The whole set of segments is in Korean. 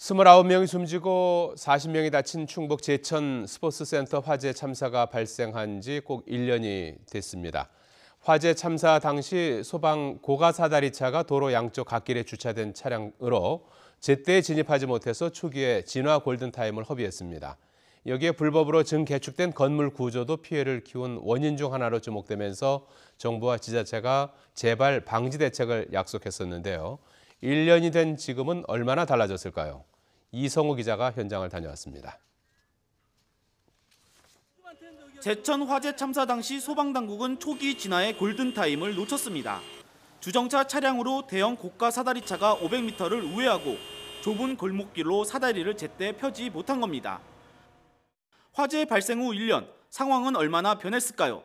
29명이 숨지고 40명이 다친 충북 제천 스포츠센터 화재 참사가 발생한 지 꼭 1년이 됐습니다. 화재 참사 당시 소방 고가사다리차가 도로 양쪽 갓길에 주차된 차량으로 제때 진입하지 못해서 초기에 진화 골든타임을 허비했습니다. 여기에 불법으로 증개축된 건물 구조도 피해를 키운 원인 중 하나로 지목되면서 정부와 지자체가 재발 방지 대책을 약속했었는데요. 1년이 된 지금은 얼마나 달라졌을까요? 이성우 기자가 현장을 다녀왔습니다. 제천 화재 참사 당시 소방당국은 초기 진화의 골든타임을 놓쳤습니다. 주정차 차량으로 대형 고가 사다리차가 500m를 우회하고 좁은 골목길로 사다리를 제때 펴지 못한 겁니다. 화재 발생 후 1년, 상황은 얼마나 변했을까요?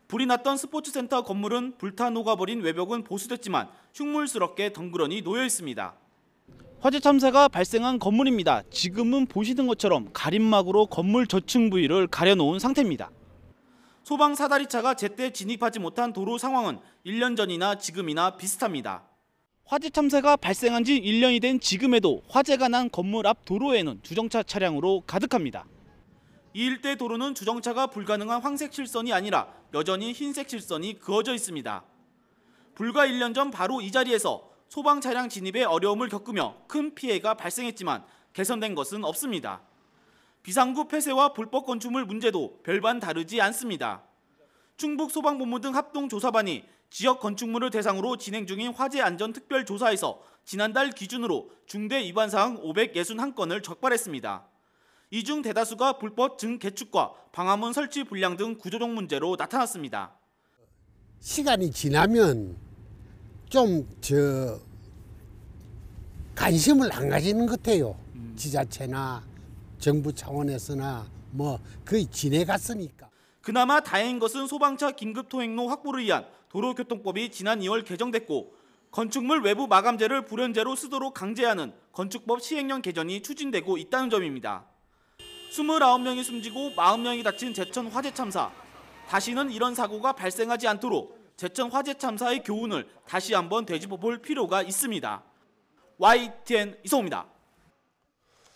불이 났던 스포츠센터 건물은 불타 녹아버린 외벽은 보수됐지만 흉물스럽게 덩그러니 놓여 있습니다. 화재 참사가 발생한 건물입니다. 지금은 보시는 것처럼 가림막으로 건물 저층 부위를 가려놓은 상태입니다. 소방 사다리차가 제때 진입하지 못한 도로 상황은 1년 전이나 지금이나 비슷합니다. 화재 참사가 발생한 지 1년이 된 지금에도 화재가 난 건물 앞 도로에는 주정차 차량으로 가득합니다. 이 일대 도로는 주정차가 불가능한 황색 실선이 아니라 여전히 흰색 실선이 그어져 있습니다. 불과 1년 전 바로 이 자리에서 소방 차량 진입에 어려움을 겪으며 큰 피해가 발생했지만 개선된 것은 없습니다. 비상구 폐쇄와 불법 건축물 문제도 별반 다르지 않습니다. 충북소방본부 등 합동조사반이 지역 건축물을 대상으로 진행 중인 화재 안전 특별조사에서 지난달 기준으로 중대 위반 사항 561건을 적발했습니다. 이 중 대다수가 불법 증개축과 방화문 설치 불량 등 구조적 문제로 나타났습니다. 시간이 지나면 좀 관심을 안 가지는 것 같아요. 지자체나 정부 차원에서나 거의 지내갔으니까. 그나마 다행인 것은 소방차 긴급 통행로 확보를 위한 도로교통법이 지난 2월 개정됐고 건축물 외부 마감재를 불연재로 쓰도록 강제하는 건축법 시행령 개정이 추진되고 있다는 점입니다. 29명이 숨지고 40명이 다친 제천 화재 참사. 다시는 이런 사고가 발생하지 않도록 제천 화재 참사의 교훈을 다시 한번 되짚어볼 필요가 있습니다. YTN 이성우입니다.